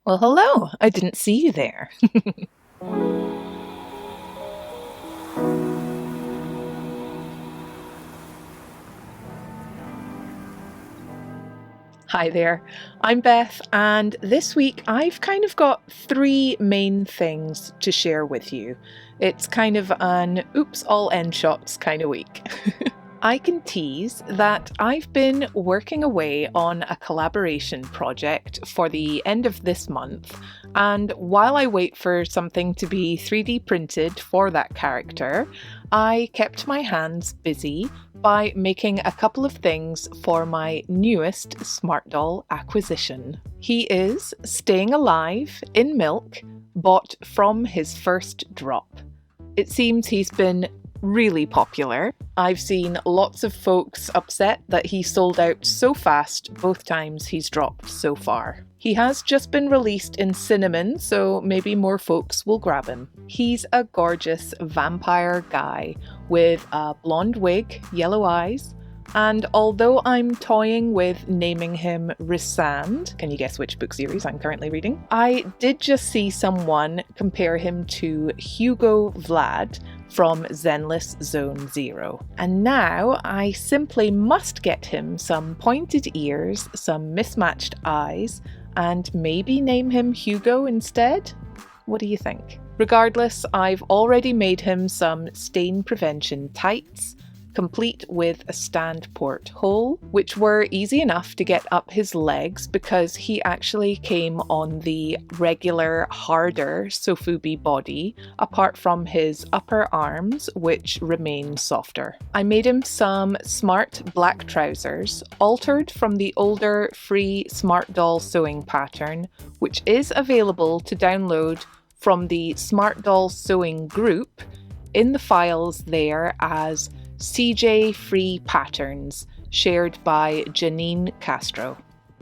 Well, hello. I didn't see you there. Hi there. I'm Beth, and this week I've kind of got three main things to share with you. It's kind of an oops, all end shots kind of week. I can tease that I've been working away on a collaboration project for the end of this month, and while I wait for something to be 3D printed for that character, I kept my hands busy by making a couple of things for my newest Smart Doll acquisition. He is staying alive in milk, bought from his first drop. It seems he's been really popular. I've seen lots of folks upset that he sold out so fast both times he's dropped so far. He has just been released in cinnamon, so maybe more folks will grab him. He's a gorgeous vampire guy with a blonde wig, yellow eyes, and although I'm toying with naming him Rysand, can you guess which book series I'm currently reading? I did just see someone compare him to Hugo Vlad from Zenless Zone Zero. And now I simply must get him some pointed ears, some mismatched eyes, and maybe name him Hugo instead? What do you think? Regardless, I've already made him some stain prevention tights, complete with a stand port hole, which were easy enough to get up his legs because he actually came on the regular, harder Sofubi body, apart from his upper arms, which remain softer. I made him some smart black trousers, altered from the older free Smart Doll sewing pattern, which is available to download from the Smart Doll sewing group in the files there as CJ Free Patterns, shared by Janine Castro.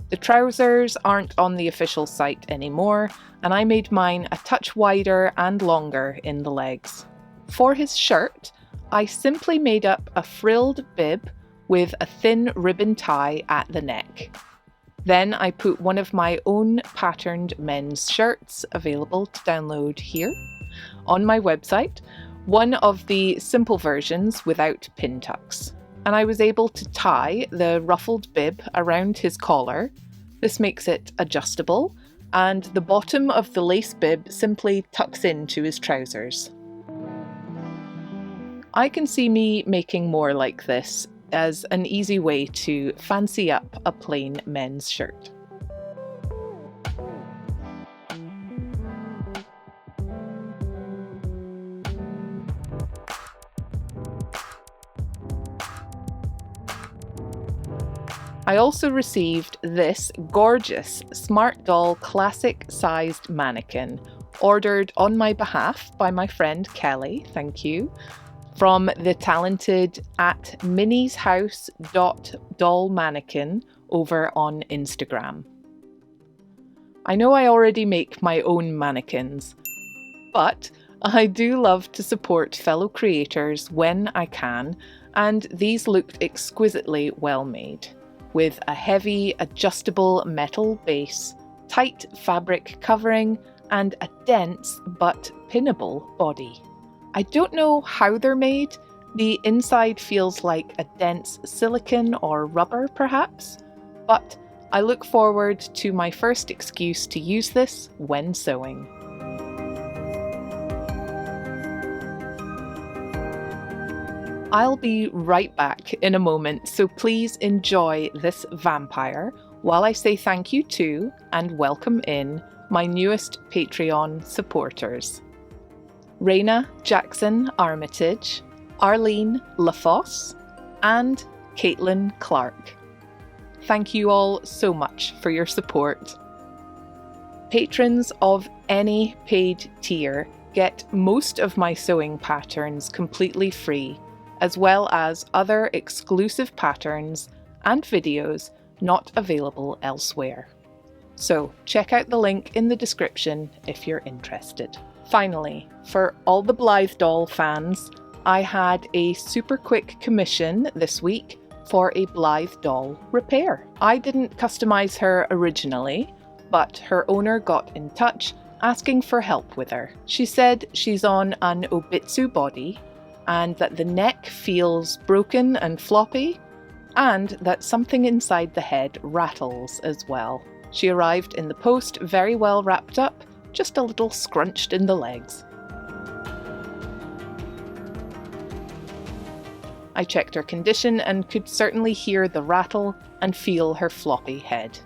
The trousers aren't on the official site anymore, and I made mine a touch wider and longer in the legs. For his shirt, I simply made up a frilled bib with a thin ribbon tie at the neck. Then I put one of my own patterned men's shirts, available to download here, on my website, one of the simple versions without pin tucks. And I was able to tie the ruffled bib around his collar. This makes it adjustable, and the bottom of the lace bib simply tucks into his trousers. I can see me making more like this as an easy way to fancy up a plain men's shirt. I also received this gorgeous Smart Doll classic sized mannequin, ordered on my behalf by my friend Kelly, thank you, from the talented at minnieshouse.dollmannequin over on Instagram. I know I already make my own mannequins, but I do love to support fellow creators when I can, and these looked exquisitely well made, with a heavy adjustable metal base, tight fabric covering, and a dense but pinnable body. I don't know how they're made. The inside feels like a dense silicone or rubber perhaps, but I look forward to my first excuse to use this when sewing. I'll be right back in a moment, so please enjoy this vampire while I say thank you to and welcome in my newest Patreon supporters. Raina Jackson Armitage, Arlene LaFosse, and Caitlin Clark. Thank you all so much for your support. Patrons of any paid tier get most of my sewing patterns completely free, as well as other exclusive patterns and videos not available elsewhere. So check out the link in the description if you're interested. Finally, for all the Blythe doll fans, I had a super quick commission this week for a Blythe doll repair. I didn't customize her originally. but her owner got in touch asking for help with her. She said she's on an Obitsu body and that the neck feels broken and floppy, and that something inside the head rattles as well. She arrived in the post very well wrapped up, just a little scrunched in the legs. I checked her condition and could certainly hear the rattle and feel her floppy head.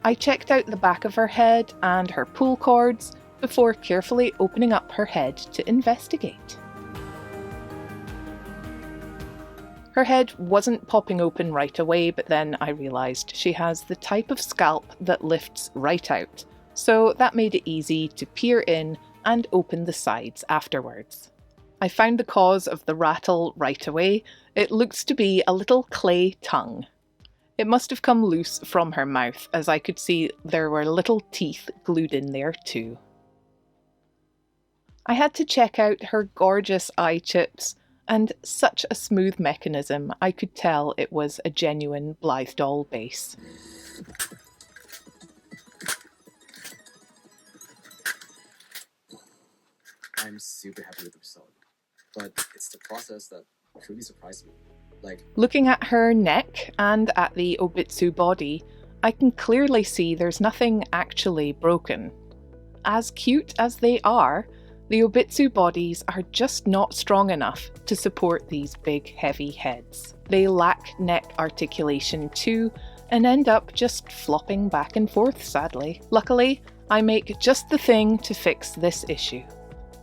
I checked out the back of her head and her pull cords before carefully opening up her head to investigate. Her head wasn't popping open right away, but then I realised she has the type of scalp that lifts right out, so that made it easy to peer in and open the sides afterwards. I found the cause of the rattle right away. It looks to be a little clay tongue. It must have come loose from her mouth, as I could see there were little teeth glued in there too. I had to check out her gorgeous eye chips, and such a smooth mechanism, I could tell it was a genuine Blythe doll base. I'm super happy with the result, but it's the process that truly surprised me. Looking at her neck and at the Obitsu body, I can clearly see there's nothing actually broken. As cute as they are, the Obitsu bodies are just not strong enough to support these big heavy heads. They lack neck articulation too, and end up just flopping back and forth sadly. Luckily, I make just the thing to fix this issue.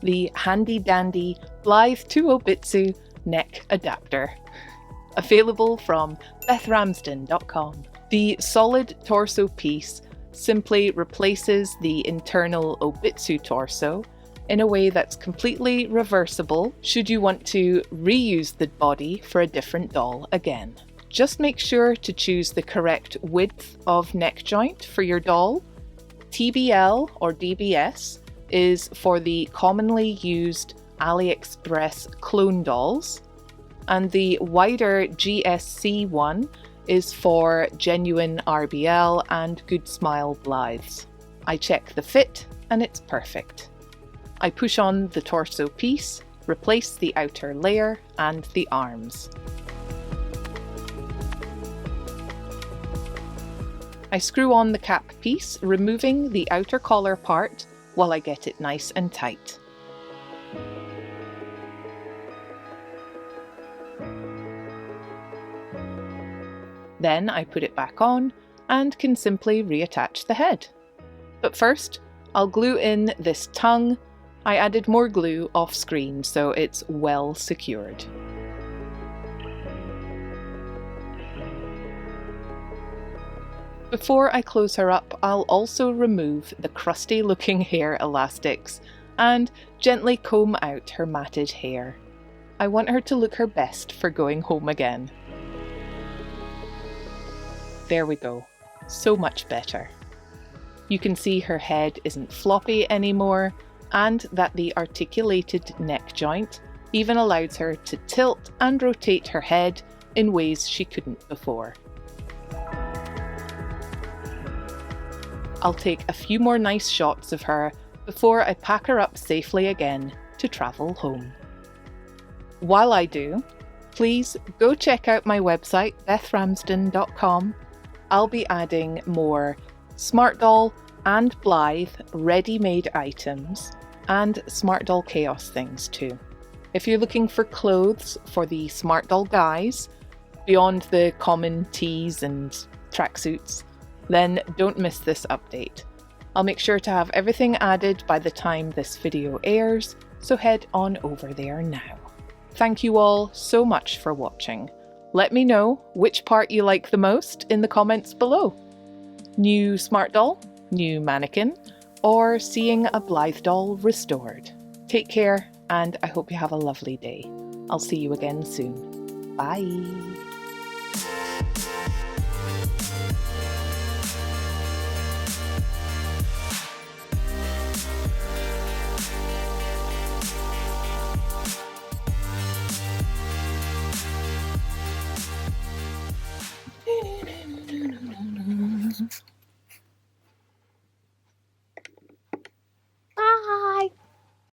The handy dandy Blythe to Obitsu neck adapter. Available from BethRamsden.com. The solid torso piece simply replaces the internal Obitsu torso in a way that's completely reversible should you want to reuse the body for a different doll again. Just make sure to choose the correct width of neck joint for your doll. TBL or DBS is for the commonly used AliExpress clone dolls, and the wider GSC one is for genuine RBL and Good Smile Blythes. I check the fit and it's perfect. I push on the torso piece, replace the outer layer and the arms. I screw on the cap piece, removing the outer collar part while I get it nice and tight. Then I put it back on and can simply reattach the head. But first, I'll glue in this tongue. I added more glue off screen so it's well secured. Before I close her up, I'll also remove the crusty looking hair elastics and gently comb out her matted hair. I want her to look her best for going home again. There we go. So much better. You can see her head isn't floppy anymore, and that the articulated neck joint even allows her to tilt and rotate her head in ways she couldn't before. I'll take a few more nice shots of her before I pack her up safely again to travel home. While I do, please go check out my website, BethRamsden.com. I'll be adding more Smart Doll and Blythe ready-made items and Smart Doll Chaos things too. If you're looking for clothes for the Smart Doll guys, beyond the common tees and tracksuits, then don't miss this update. I'll make sure to have everything added by the time this video airs, so head on over there now. Thank you all so much for watching. Let me know which part you like the most in the comments below. New Smart Doll, new Mannequin, or seeing a Blythe doll restored. Take care, and I hope you have a lovely day. I'll see you again soon. Bye!